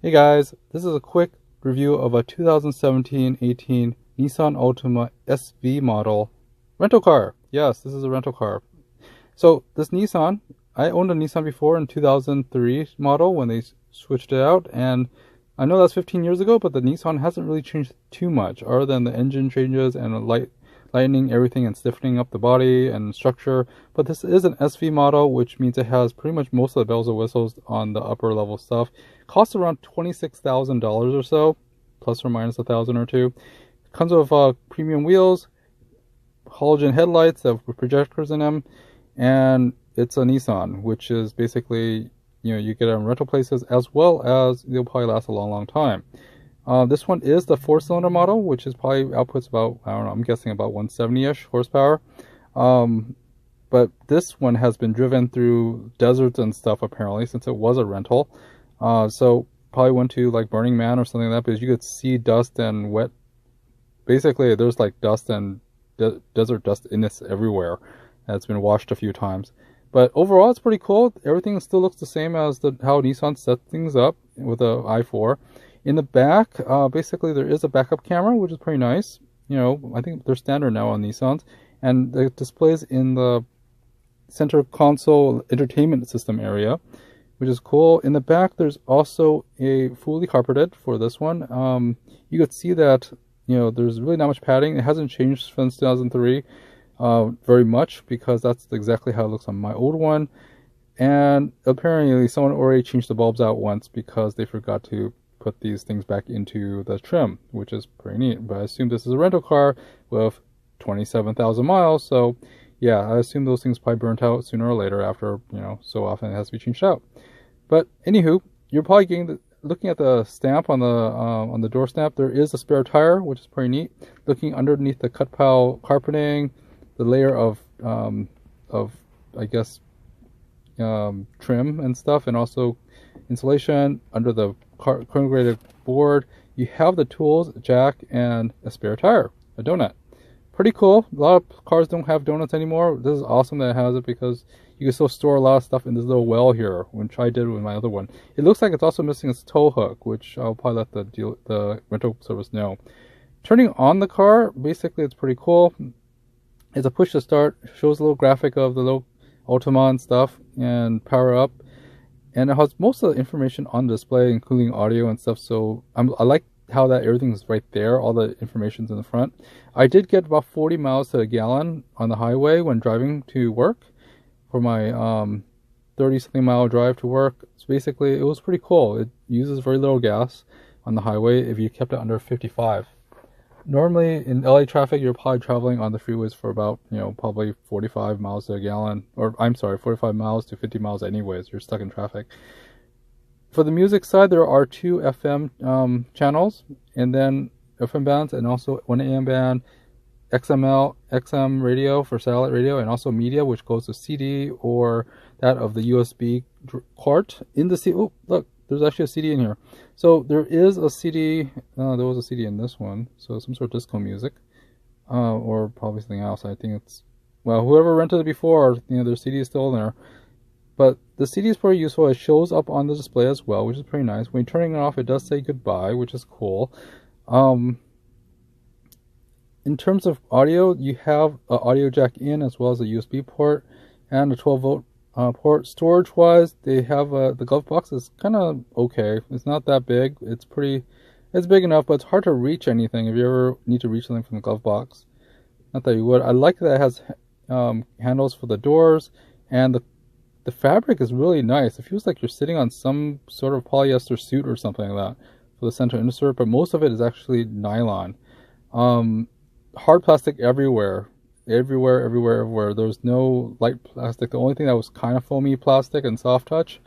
Hey guys, this is a quick review of a 2017-18 Nissan Altima SV model rental car. Yes, this is a rental car. So this Nissan, I owned a Nissan before in 2003 model when they switched it out, and I know that's 15 years ago, but the Nissan hasn't really changed too much other than the engine changes and lightening everything and stiffening up the body and structure. But this is an SV model, which means it has pretty much most of the bells and whistles on the upper level stuff. Costs around $26,000 or so, plus or minus $1,000 or $2. Comes with premium wheels, halogen headlights with projectors in them, and it's a Nissan, which is basically, you get it in rental places, as well as they'll probably last a long time. This one is the 4-cylinder model, which is probably outputs about, I don't know, I'm guessing about 170-ish horsepower. But this one has been driven through deserts and stuff, apparently, since it was a rental. So probably went to like Burning Man or something like that, because you could see dust and wet. Basically, there's like dust and desert dust in this everywhere. It's been washed a few times. But overall, it's pretty cool. Everything still looks the same as how Nissan set things up with the i4. In the back, basically there is a backup camera, which is pretty nice. I think they're standard now on Nissans. And the displays in the center console entertainment system area, which is cool. In the back, there's also a fully carpeted for this one. You could see that, there's really not much padding. It hasn't changed since 2003 very much, because that's exactly how it looks on my old one. And apparently someone already changed the bulbs out once because they forgot to put these things back into the trim, which is pretty neat. But I assume this is a rental car with 27,000 miles, so yeah, I assume those things probably burnt out sooner or later after, so often it has to be changed out. But anywho, you're probably getting looking at the stamp on the door stamp. There is a spare tire, which is pretty neat. Looking underneath the cut pal carpeting, the layer of I guess trim and stuff, and also insulation under the corrugated board, you have the tools, jack, and a spare tire, a donut. Pretty cool. A lot of cars don't have donuts anymore. This is awesome that it has it, because you can still store a lot of stuff in this little well here, which I did with my other one. It looks like it's also missing its tow hook, which I'll probably let the rental service know. Turning on the car, basically it's pretty cool. It's a push to start. Shows a little graphic of the little Altima and stuff, and power up. And it has most of the information on display, including audio and stuff. So I like how that everything's right there. All the information's in the front. I did get about 40 miles to a gallon on the highway when driving to work for my 30-something mile drive to work. So basically, it was pretty cool. It uses very little gas on the highway if you kept it under 55. Normally in LA traffic, you're probably traveling on the freeways for about, probably 45 miles to a gallon, or I'm sorry, 45 miles to 50 miles anyways. You're stuck in traffic. For the music side, there are 2 FM channels, and then FM bands, and also 1 AM band, XM radio for satellite radio, and also media, which goes to CD or that of the USB port in the CD. Oh, look. There's actually a CD in here. So there is a CD. There was a CD in this one. So some sort of disco music. Or probably something else. I think it's, well, whoever rented it before, their CD is still in there. But the CD is pretty useful. It shows up on the display as well, which is pretty nice. When you're turning it off, it does say goodbye, which is cool. In terms of audio, you have an audio jack in, as well as a USB port and a 12-volt port. Storage wise, they have the glove box is kind of okay. It's not that big. It's big enough, but it's hard to reach anything if you ever need to reach something from the glove box. Not that you would. I like that it has handles for the doors, and the fabric is really nice. It feels like you're sitting on some sort of polyester suit or something like that for the center insert, but most of it is actually nylon. Hard plastic everywhere. Everywhere. There's no light plastic. The only thing that was kind of foamy plastic and soft touch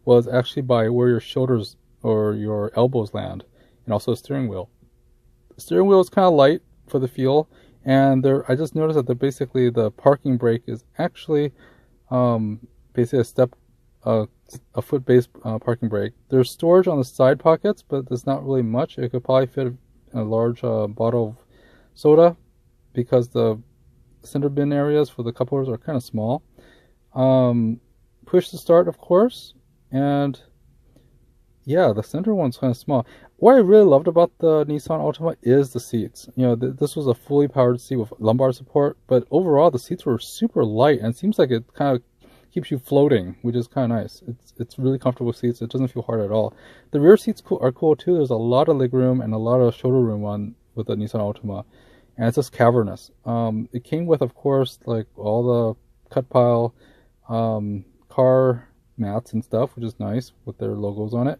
was actually by where your shoulders or your elbows land, and also the steering wheel. The steering wheel is kind of light for the feel, and I just noticed that basically the parking brake is actually basically a foot-based parking brake. There's storage on the side pockets, but there's not really much. It could probably fit a large bottle of soda, because the center bin areas for the cup holders are kind of small. Push to start, of course, and yeah, the center one's kind of small. What I really loved about the Nissan Altima is the seats. You know, this was a fully powered seat with lumbar support, but overall the seats were super light, and it seems like it kind of keeps you floating, which is kind of nice. It's really comfortable seats. It doesn't feel hard at all. The rear seats are cool too. There's a lot of legroom and a lot of shoulder room with the Nissan Altima, and it's just cavernous. It came with, of course, like all the cut pile car mats and stuff, which is nice with their logos on it.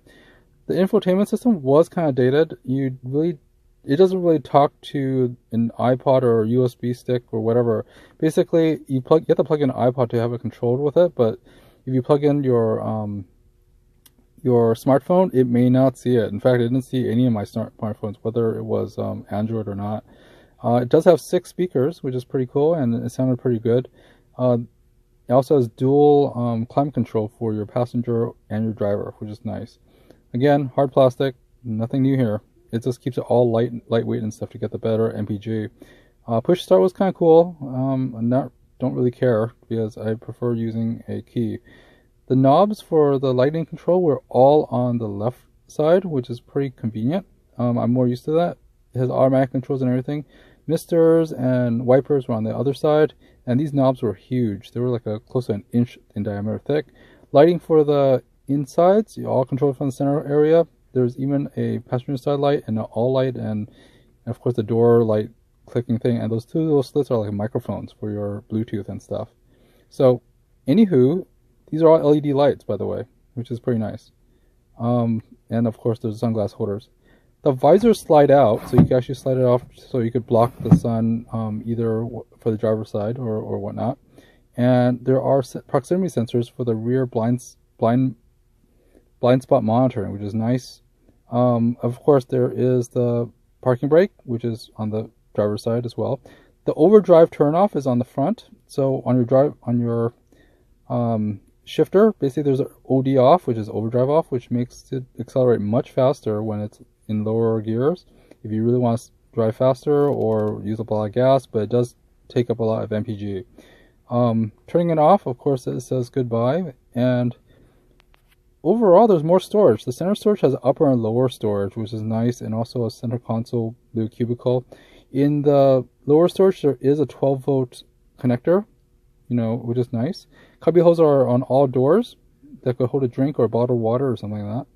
The infotainment system was kind of dated. It doesn't really talk to an iPod or a USB stick or whatever. Basically, you have to plug in an iPod to have it controlled with it, but if you plug in your smartphone, it may not see it. In fact, I didn't see any of my smartphones, whether it was Android or not. It does have 6 speakers, which is pretty cool, and it sounded pretty good. It also has dual climate control for your passenger and your driver, which is nice. Again, hard plastic, nothing new here. It just keeps it all lightweight and stuff to get the better MPG. Push start was kind of cool. Don't really care because I prefer using a key. The knobs for the lighting control were all on the left side, which is pretty convenient. I'm more used to that. It has automatic controls and everything. Misters and wipers were on the other side, and these knobs were huge. They were like close to an inch in diameter thick. Lighting for the insides, you all control from the center area. There's even a passenger side light and an all light, and of course the door light clicking thing. And those two little slits are like microphones for your Bluetooth and stuff. So, anywho, these are all LED lights, by the way, which is pretty nice. And of course there's sunglass holders. The visors slide out, so you can actually slide it off so you could block the sun either for the driver's side or whatnot. And there are proximity sensors for the rear blind spot monitoring, which is nice. Of course, there is the parking brake, which is on the driver's side as well. The overdrive turnoff is on the front. So on your shifter, basically there's an OD off, which is overdrive off, which makes it accelerate much faster when it's in lower gears. If you really want to drive faster or use up a lot of gas, but it does take up a lot of MPG. Turning it off, of course, it says goodbye. And overall, there's more storage. The center storage has upper and lower storage, which is nice, and also a center console blue cubicle. In the lower storage, there is a 12-volt connector, which is nice. Cubby holes are on all doors that could hold a drink or a bottle of water or something like that,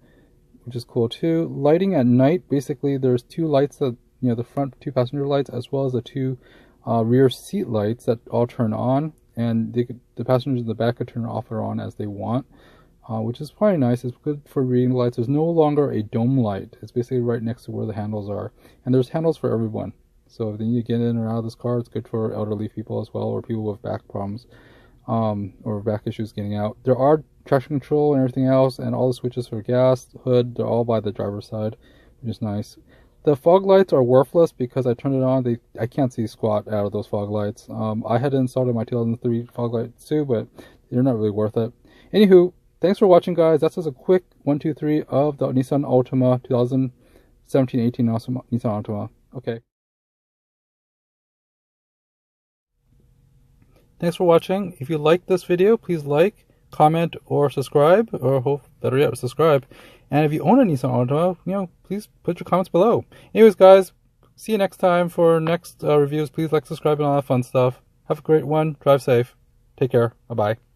which is cool too. Lighting at night, basically, there's 2 lights that, the front 2 passenger lights, as well as the 2 rear seat lights that all turn on, and the passengers in the back could turn off or on as they want. Which is probably nice. It's good for reading the lights. There's no longer a dome light. It's basically right next to where the handles are. And there's handles for everyone. So if they need to get in or out of this car, it's good for elderly people as well, or people with back problems, or back issues getting out. There are traction control and everything else, and all the switches for gas, hood, they're all by the driver's side, which is nice. The fog lights are worthless because I turned it on. I can't see squat out of those fog lights. I had installed in my 2003 fog lights too, but they're not really worth it. Anywho, thanks for watching, guys. That's just a quick 1, 2, 3 of the Nissan Altima 2017-18 Nissan Altima. Okay. Thanks for watching. If you like this video, please like, comment, or subscribe, or better yet, subscribe. And if you own a Nissan Altima, please put your comments below. Anyways, guys, see you next time for next reviews. Please like, subscribe, and all that fun stuff. Have a great one. Drive safe. Take care. Bye-bye.